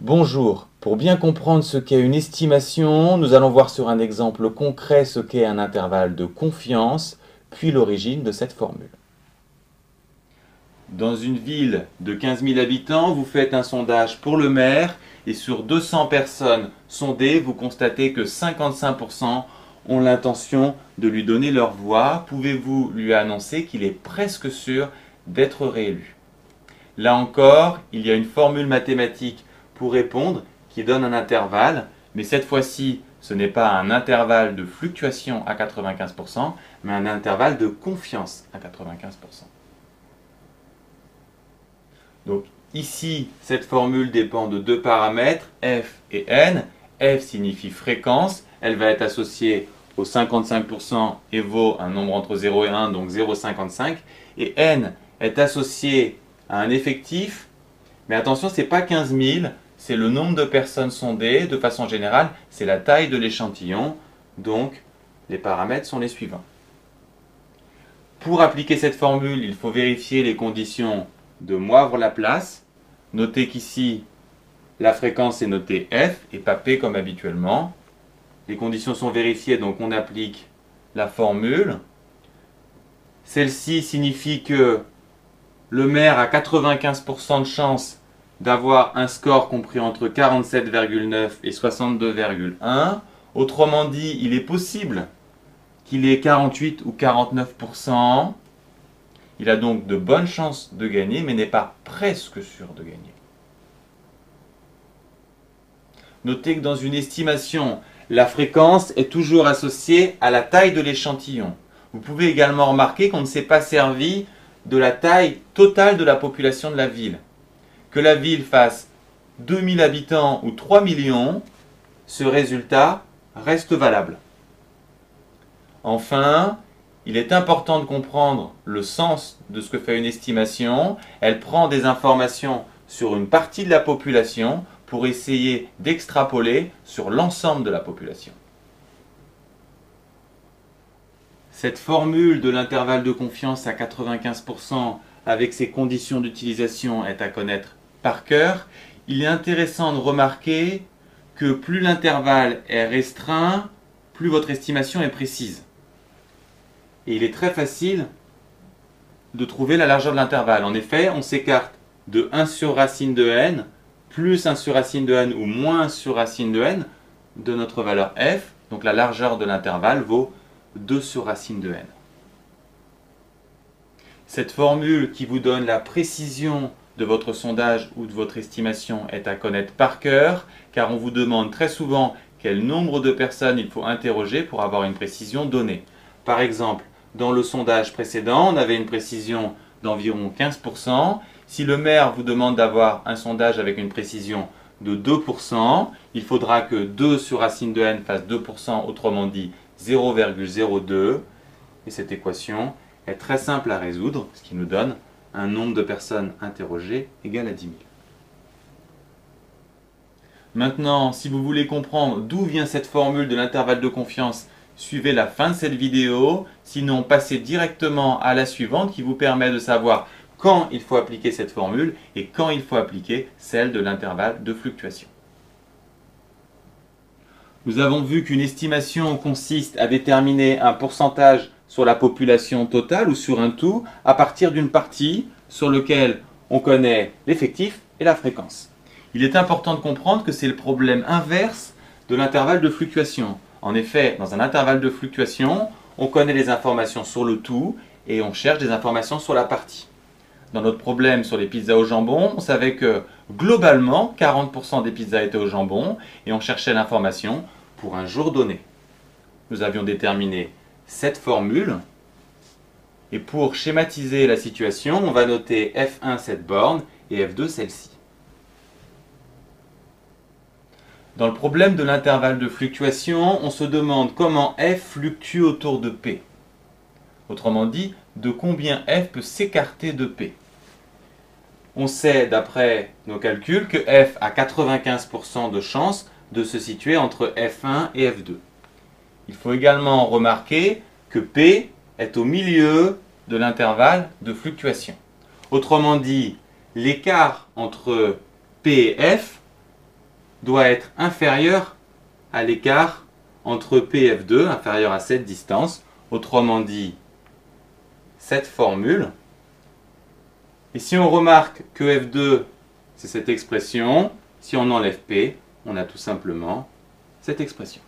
Bonjour, pour bien comprendre ce qu'est une estimation, nous allons voir sur un exemple concret ce qu'est un intervalle de confiance, puis l'origine de cette formule. Dans une ville de 15 000 habitants, vous faites un sondage pour le maire et sur 200 personnes sondées, vous constatez que 55% ont l'intention de lui donner leur voix. Pouvez-vous lui annoncer qu'il est presque sûr d'être réélu? Là encore, il y a une formule mathématique pour répondre qui donne un intervalle, mais cette fois-ci, ce n'est pas un intervalle de fluctuation à 95%, mais un intervalle de confiance à 95%. Donc ici, cette formule dépend de deux paramètres, f et n. F signifie fréquence, elle va être associée au 55% et vaut un nombre entre 0 et 1, donc 0,55. Et n est associé à un effectif, mais attention, ce n'est pas 15 000, c'est le nombre de personnes sondées. De façon générale, c'est la taille de l'échantillon, donc les paramètres sont les suivants. Pour appliquer cette formule, il faut vérifier les conditions de Moivre-Laplace. Notez qu'ici, la fréquence est notée f et pas p comme habituellement. Les conditions sont vérifiées, donc on applique la formule. Celle-ci signifie que le maire a 95% de chance d'avoir un score compris entre 47,9 et 62,1. Autrement dit, il est possible qu'il ait 48 ou 49%. Il a donc de bonnes chances de gagner, mais n'est pas presque sûr de gagner. Notez que dans une estimation, la fréquence est toujours associée à la taille de l'échantillon. Vous pouvez également remarquer qu'on ne s'est pas servi de la taille totale de la population de la ville. Que la ville fasse 2000 habitants ou 3 millions, ce résultat reste valable. Enfin, il est important de comprendre le sens de ce que fait une estimation. Elle prend des informations sur une partie de la population pour essayer d'extrapoler sur l'ensemble de la population. Cette formule de l'intervalle de confiance à 95% avec ses conditions d'utilisation est à connaître par cœur. Il est intéressant de remarquer que plus l'intervalle est restreint, plus votre estimation est précise. Et il est très facile de trouver la largeur de l'intervalle. En effet, on s'écarte de 1 sur racine de n, plus 1 sur racine de n ou moins 1 sur racine de n de notre valeur f. Donc la largeur de l'intervalle vaut 2 sur racine de n. Cette formule qui vous donne la précision de votre sondage ou de votre estimation est à connaître par cœur, car on vous demande très souvent quel nombre de personnes il faut interroger pour avoir une précision donnée. Par exemple, dans le sondage précédent, on avait une précision d'environ 15%. Si le maire vous demande d'avoir un sondage avec une précision de 2%, il faudra que 2 sur racine de n fasse 2%, autrement dit 0,02. Et cette équation est très simple à résoudre, ce qui nous donne un nombre de personnes interrogées égal à 10 000. Maintenant, si vous voulez comprendre d'où vient cette formule de l'intervalle de confiance, suivez la fin de cette vidéo, sinon passez directement à la suivante qui vous permet de savoir quand il faut appliquer cette formule et quand il faut appliquer celle de l'intervalle de fluctuation. Nous avons vu qu'une estimation consiste à déterminer un pourcentage sur la population totale ou sur un tout à partir d'une partie sur laquelle on connaît l'effectif et la fréquence. Il est important de comprendre que c'est le problème inverse de l'intervalle de fluctuation. En effet, dans un intervalle de fluctuation, on connaît les informations sur le tout et on cherche des informations sur la partie. Dans notre problème sur les pizzas au jambon, on savait que globalement, 40% des pizzas étaient au jambon et on cherchait l'information pour un jour donné. Nous avions déterminé cette formule et pour schématiser la situation, on va noter F1 cette borne et F2 celle-ci. Dans le problème de l'intervalle de fluctuation, on se demande comment f fluctue autour de p. Autrement dit, de combien f peut s'écarter de p. On sait, d'après nos calculs, que f a 95% de chance de se situer entre f1 et f2. Il faut également remarquer que p est au milieu de l'intervalle de fluctuation. Autrement dit, l'écart entre p et f doit être inférieur à l'écart entre P et F2, inférieur à cette distance, autrement dit, cette formule. Et si on remarque que F2, c'est cette expression, si on enlève P, on a tout simplement cette expression.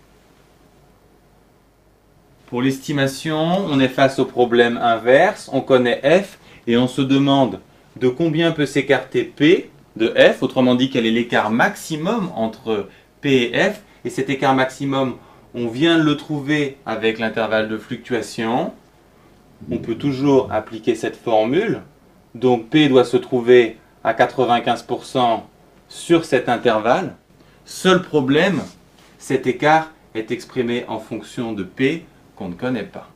Pour l'estimation, on est face au problème inverse, on connaît F et on se demande de combien peut s'écarter P de F, autrement dit quel est l'écart maximum entre P et F, et cet écart maximum, on vient de le trouver avec l'intervalle de fluctuation. On peut toujours appliquer cette formule, donc P doit se trouver à 95% sur cet intervalle. Seul problème, cet écart est exprimé en fonction de P qu'on ne connaît pas.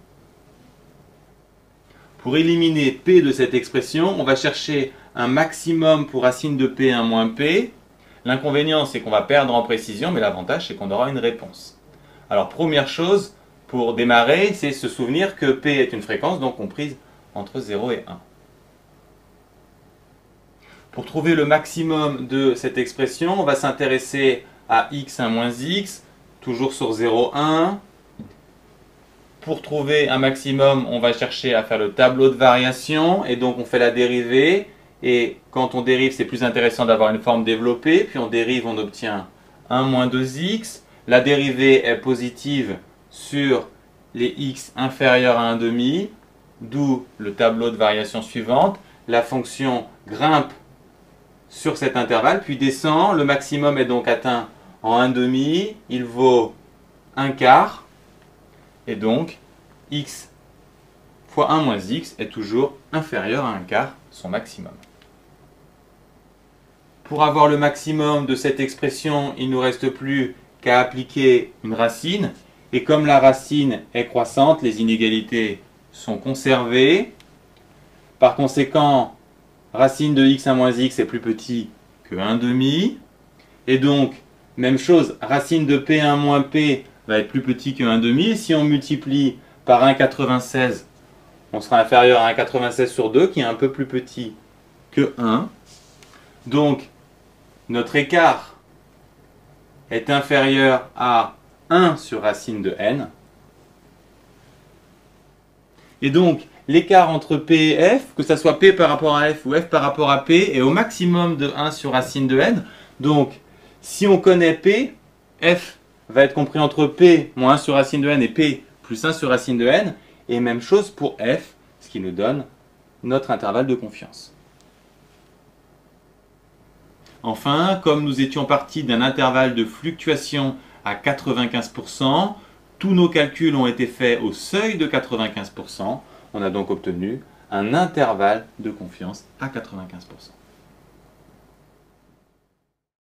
Pour éliminer P de cette expression, on va chercher un maximum pour racine de P 1 moins P. L'inconvénient, c'est qu'on va perdre en précision, mais l'avantage, c'est qu'on aura une réponse. Alors, première chose, pour démarrer, c'est se souvenir que P est une fréquence, donc comprise entre 0 et 1. Pour trouver le maximum de cette expression, on va s'intéresser à x1 moins x, toujours sur 0, 1. Pour trouver un maximum, on va chercher à faire le tableau de variation, et donc on fait la dérivée. Et quand on dérive, c'est plus intéressant d'avoir une forme développée. Puis on dérive, on obtient 1 moins 2x. La dérivée est positive sur les x inférieurs à 1,5, d'où le tableau de variation suivante. La fonction grimpe sur cet intervalle, puis descend. Le maximum est donc atteint en 1,5. Il vaut 1/4. Et donc, x fois 1 moins x est toujours inférieur à 1/4, son maximum. Pour avoir le maximum de cette expression, il ne nous reste plus qu'à appliquer une racine. Et comme la racine est croissante, les inégalités sont conservées. Par conséquent, racine de x1 moins x est plus petit que 1,5. Et donc, même chose, racine de P1 moins P va être plus petit que 1,5. Si on multiplie par 1,96, on sera inférieur à 1,96 sur 2, qui est un peu plus petit que 1. Donc, notre écart est inférieur à 1 sur racine de n. Et donc, l'écart entre P et F, que ce soit P par rapport à F ou F par rapport à P, est au maximum de 1 sur racine de n. Donc, si on connaît P, F va être compris entre P moins 1 sur racine de n et P plus 1 sur racine de n. Et même chose pour F, ce qui nous donne notre intervalle de confiance. Enfin, comme nous étions partis d'un intervalle de fluctuation à 95%, tous nos calculs ont été faits au seuil de 95%. On a donc obtenu un intervalle de confiance à 95%.